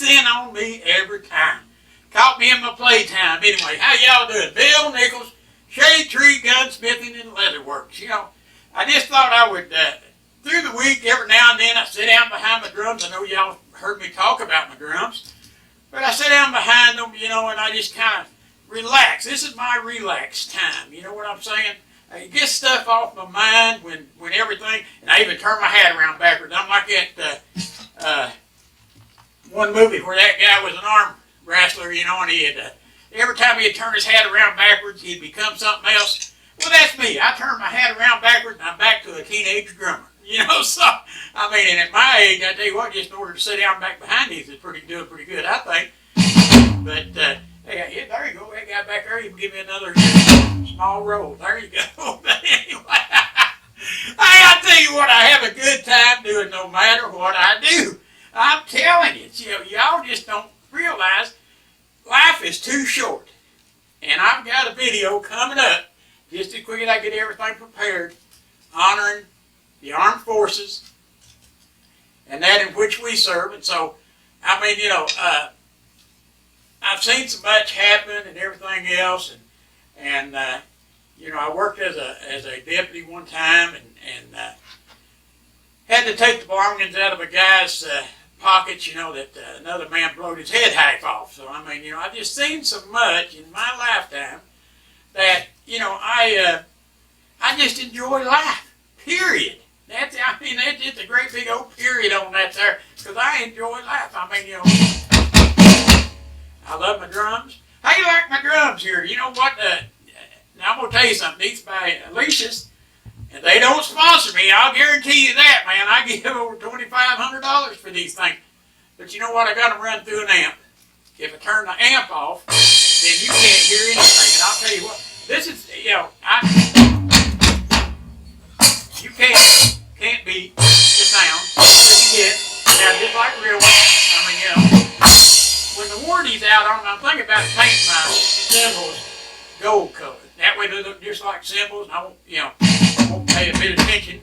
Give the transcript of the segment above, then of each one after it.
in on me every time. Caught me in my playtime. Anyway, how y'all doing? Bill Nichols, Shade Tree Gunsmithing and Leatherworks. You know, I just thought I would, through the week, every now and then, I sit down behind my drums. I know y'all heard me talk about my drums. But I sit down behind them, you know, and I just kind of relax. This is my relax time. You know what I'm saying? I get stuff off my mind when everything, and I even turn my hat around backwards. I'm like that one movie where that guy was an arm wrestler, you know, and he had, every time he'd turn his hat around backwards, he'd become something else. Well, that's me. I turn my hat around backwards, and I'm back to a teenage drummer. You know, so, I mean, and at my age, I tell you what, just in order to sit down back behind these is doing pretty good, I think. But, hey, yeah, there you go. That guy back there, you can give me another small roll. There you go. But anyway, hey, I tell you what, I have a good time doing no matter what I do. I'm telling you, y'all just don't realize life is too short. And I've got a video coming up, just as quick as I get everything prepared, honoring the armed forces and that in which we serve. And so, I mean, you know, I've seen so much happen and everything else, and you know, I worked as a deputy one time, and had to take the belongings out of a guy's pockets, you know, that another man blowed his head half off. So I mean, you know, I've just seen so much in my lifetime that, you know, I just enjoy life. Period. That's just a great big old period on that there, because I enjoy life. I mean, you know, I love my drums. How you like my drums here? You know what? Now I'm going to tell you something. These by Alicia's, and they don't sponsor me. I'll guarantee you that, man. I give over $2,500 for these things. But you know what? I got them run through an amp. If I turn the amp off, then you can't hear anything. And I'll tell you what, this is, you know, you can't beat the sound that you get. Now, just like real ones, I mean, you know, when the warranty's out on them, I'm thinking about painting my cymbals gold color. That way they look just like cymbals, and I won't, you know, won't pay a bit of attention.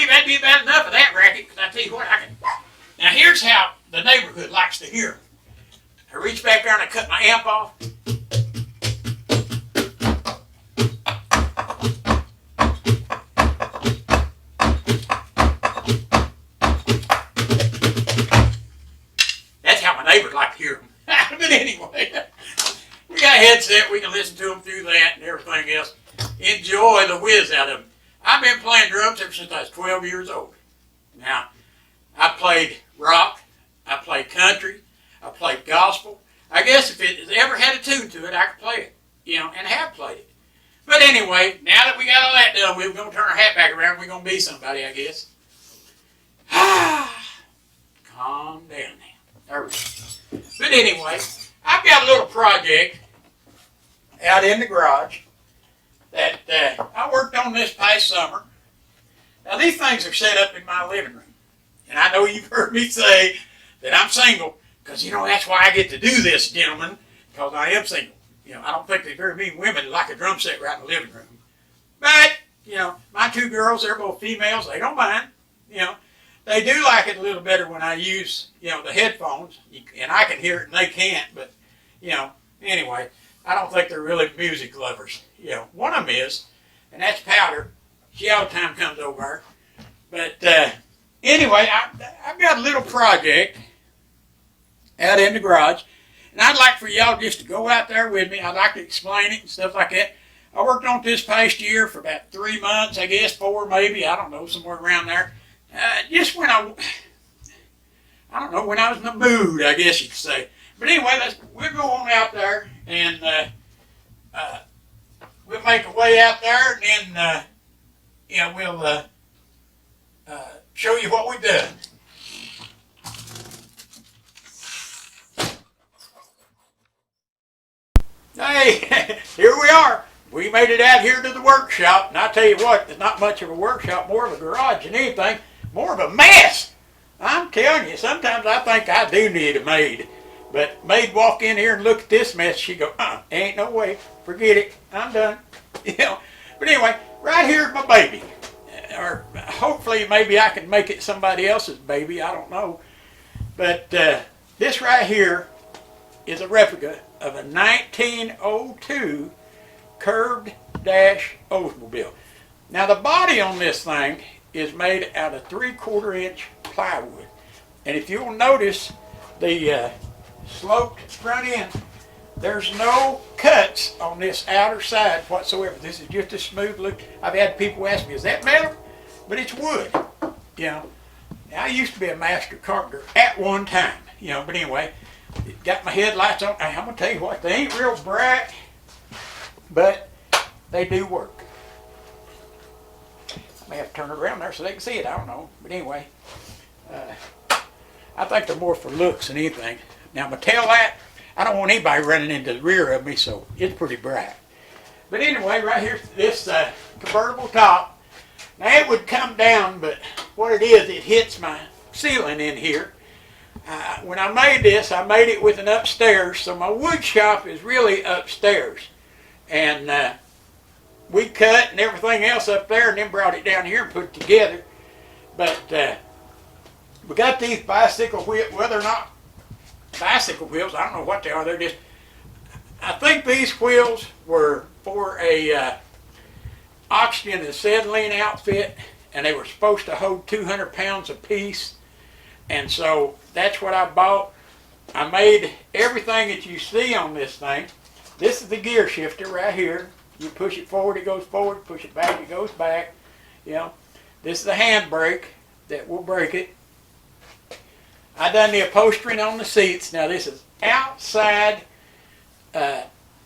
That'd be about enough of that racket, because I tell you what, I can. Now here's how the neighborhood likes to hear them. I reach back there and I cut my amp off. That's how my neighbors like to hear them. But anyway, we got a headset, we can listen to them through that and everything else. Enjoy the whiz out of them. I've been playing drums ever since I was 12 years old. Now, I played rock, I played country, I played gospel. I guess if it ever had a tune to it, I could play it, you know, and have played it. But anyway, now that we got all that done, we're going to turn our hat back around, we're going to be somebody, I guess. Calm down now. There we go. But anyway, I've got a little project out in the garage that I worked on this past summer. Now these things are set up in my living room. And I know you've heard me say that I'm single, because you know that's why I get to do this, gentlemen, because I am single. You know, I don't think there's very many women that like a drum set right in the living room. But, you know, my two girls, they're both females, they don't mind. You know, they do like it a little better when I use, you know, the headphones, and I can hear it and they can't, but, you know, anyway, I don't think they're really music lovers. You know, one of them is, and that's Powder. She all the time comes over. But anyway, I've got a little project out in the garage, and I'd like for y'all just to go out there with me. I'd like to explain it and stuff like that. I worked on it this past year for about 3 months, I guess, 4 maybe, I don't know, somewhere around there. Just when I don't know, when I was in the mood, I guess you could say. But anyway, we'll go on out there, and we'll make a way out there, and then yeah, we'll show you what we've done. Hey, here we are. We made it out here to the workshop, and I tell you what, it's not much of a workshop, more of a garage than anything, more of a mess. I'm telling you, sometimes I think I do need a maid. But maid walk in here and look at this mess, she go, ain't no way, forget it, I'm done. You know. But anyway, right here's my baby. Or hopefully maybe I can make it somebody else's baby, I don't know. But this right here is a replica of a 1902 curved dash Oldsmobile. Now the body on this thing is made out of 3/4 inch plywood. And if you'll notice the sloped front end, there's no cuts on this outer side whatsoever. This is just a smooth look. I've had people ask me, is that metal? But it's wood. You know, I used to be a master carpenter at one time, you know, but anyway, got my headlights on. I'm going to tell you what, they ain't real bright, but they do work. I may have to turn it around there so they can see it, I don't know. But anyway, I think they're more for looks than anything. Now my tail light, I don't want anybody running into the rear of me, so it's pretty bright. But anyway, right here's this convertible top. Now it would come down, but what it is, it hits my ceiling in here. When I made this, I made it with an upstairs, so my wood shop is really upstairs. And we cut and everything else up there and then brought it down here and put it together. But we got these bicycle wheels, well they're not bicycle wheels, I don't know what they are, they're just, I think these wheels were for a oxygen and acetylene outfit, and they were supposed to hold 200 pounds apiece, and so that's what I bought. I made everything that you see on this thing. This is the gear shifter right here. You push it forward, it goes forward, push it back, it goes back. You know, this is the handbrake that will brake it. I done the upholstering on the seats. Now this is outside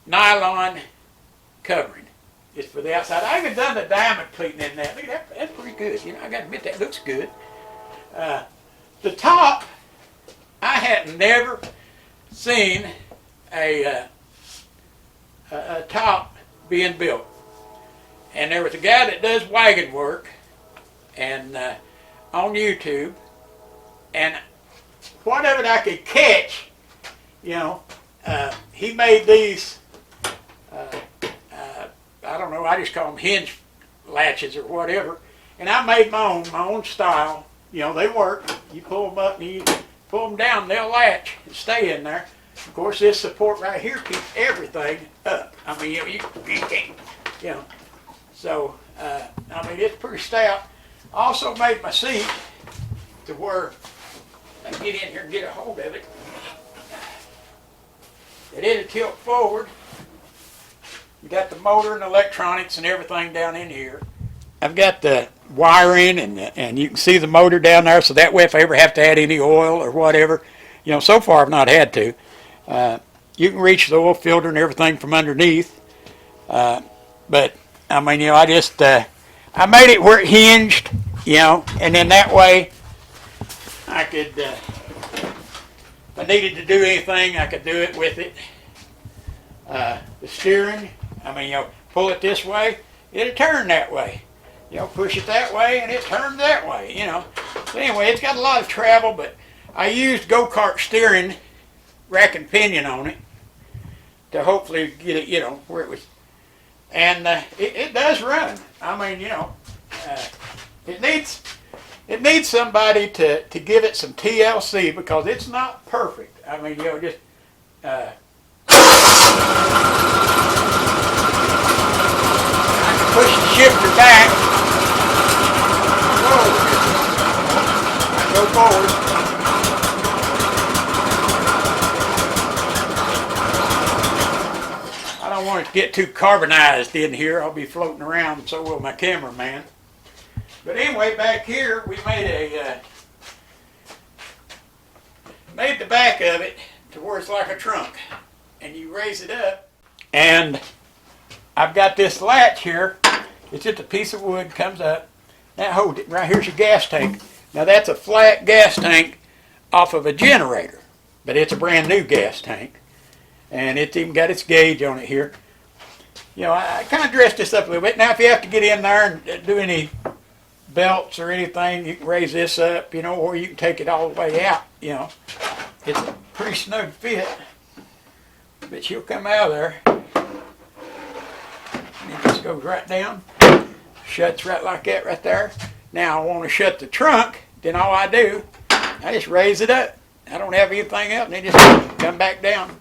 nylon covering. It's for the outside. I even done the diamond pleating in that. Look at that, that's pretty good. You know, I got to admit that looks good. The top, I had never seen a top being built. And there was a guy that does wagon work and on YouTube, and what of it I could catch, you know, he made these, I don't know, I just call them hinge latches or whatever, and I made my own style. You know, they work. You pull them up and you pull them down, they'll latch and stay in there. Of course, this support right here keeps everything up. I mean, you can't, you know. So, I mean, it's pretty stout. Also made my seat to where I can get in here and get a hold of it. It'll tilt forward. You got the motor and electronics and everything down in here. I've got the wiring and you can see the motor down there, so that way if I ever have to add any oil or whatever, you know, so far I've not had to. You can reach the oil filter and everything from underneath. But I mean, you know, I just I made it where it hinged, you know, and then that way I could, if I needed to do anything, I could do it with it. The steering, I mean, you know, pull it this way, it'll turn that way. You know, push it that way and it turns that way, you know. But anyway, it's got a lot of travel, but I used go-kart steering, rack and pinion on it to hopefully get it, you know, where it was. And it does run. I mean, you know, it needs somebody to give it some TLC because it's not perfect. I mean, you know, just I can push the shifter back. Whoa. I go forward. I don't want it to get too carbonized in here. I'll be floating around, and so will my cameraman. But anyway, back here we made the back of it to where it's like a trunk, and you raise it up, and I've got this latch here. It's just a piece of wood, comes up. Now hold it. Right here's your gas tank. Now that's a flat gas tank off of a generator, but it's a brand new gas tank, and it's even got its gauge on it here. You know, I kind of dressed this up a little bit. Now if you have to get in there and do any belts or anything, you can raise this up, you know, or you can take it all the way out, you know. It's a pretty snug fit, but she'll come out of there. And it just goes right down, shuts right like that right there. Now I want to shut the trunk, then all I do, I just raise it up. I don't have anything else, and it just come back down.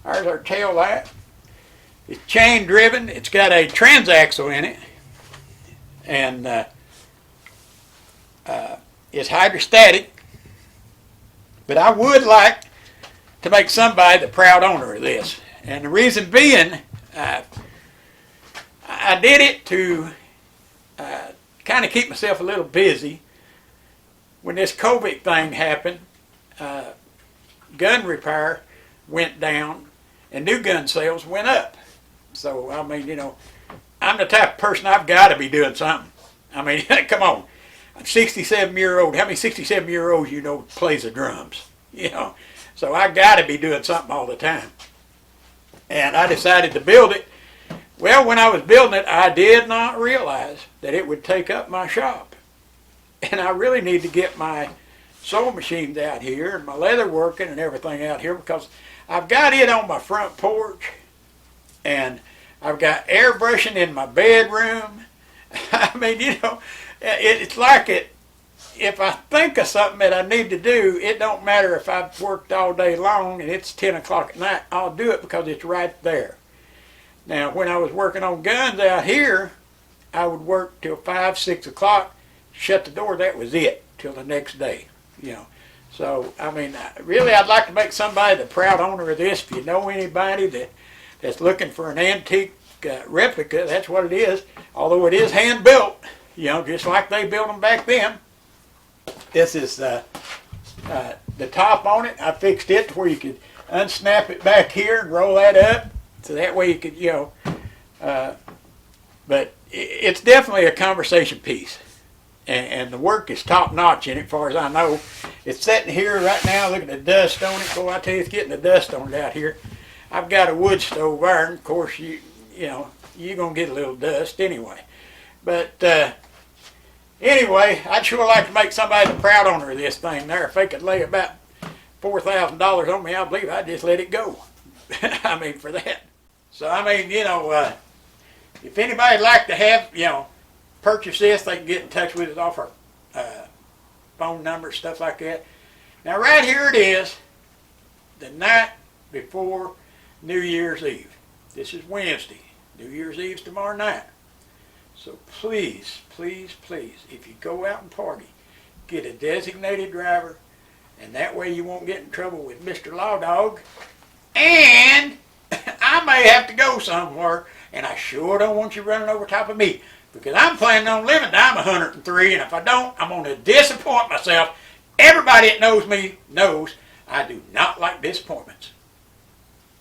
There's our tail light. It's chain driven. It's got a transaxle in it, and it's hydrostatic. But I would like to make somebody the proud owner of this, and the reason being, I did it to kind of keep myself a little busy. When this COVID thing happened, gun repair went down and new gun sales went up. So, I mean, you know, I'm the type of person I've got to be doing something. I mean, come on. I'm 67-year-old. How many 67-year-olds you know plays the drums? You know, so I got to be doing something all the time. And I decided to build it. Well, when I was building it, I did not realize that it would take up my shop. And I really need to get my sewing machines out here and my leather working and everything out here, because I've got it on my front porch and I've got airbrushing in my bedroom. I mean, you know, it's like if I think of something that I need to do, it don't matter if I've worked all day long and it's 10 o'clock at night, I'll do it because it's right there. Now, when I was working on guns out here, I would work till 5, 6 o'clock, shut the door, that was it, till the next day, you know. So, I mean, really, I'd like to make somebody the proud owner of this. If you know anybody that's looking for an antique replica, that's what it is. Although it is hand-built, you know, just like they built them back then. This is the top on it. I fixed it to where you could unsnap it back here and roll that up. So that way you could, you know, but it's definitely a conversation piece. And the work is top notch in it, as far as I know. It's sitting here right now, look at the dust on it. Boy, I tell you, it's getting the dust on it out here. I've got a wood stove iron. Of course, you know, you're going to get a little dust anyway. But anyway, I'd sure like to make somebody the proud owner of this thing there. If they could lay about $4,000 on me, I believe I'd just let it go. I mean, for that. So, I mean, you know, if anybody'd like to have, you know, purchase this, they can get in touch with us off our phone number, stuff like that. Now, right here it is, the night before New Year's Eve. This is Wednesday. New Year's Eve's tomorrow night. So please, please, please, if you go out and party, get a designated driver, and that way you won't get in trouble with Mr. Law Dog. And I may have to go somewhere, and I sure don't want you running over top of me, because I'm planning on living till I'm 103, and if I don't, I'm going to disappoint myself. Everybody that knows me knows I do not like disappointments.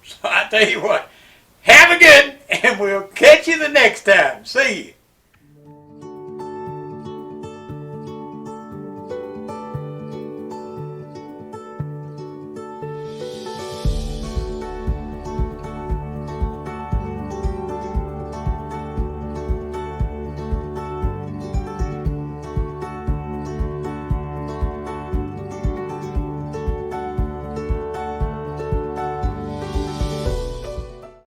So I tell you what, have a good one, and we'll catch you the next time. See you.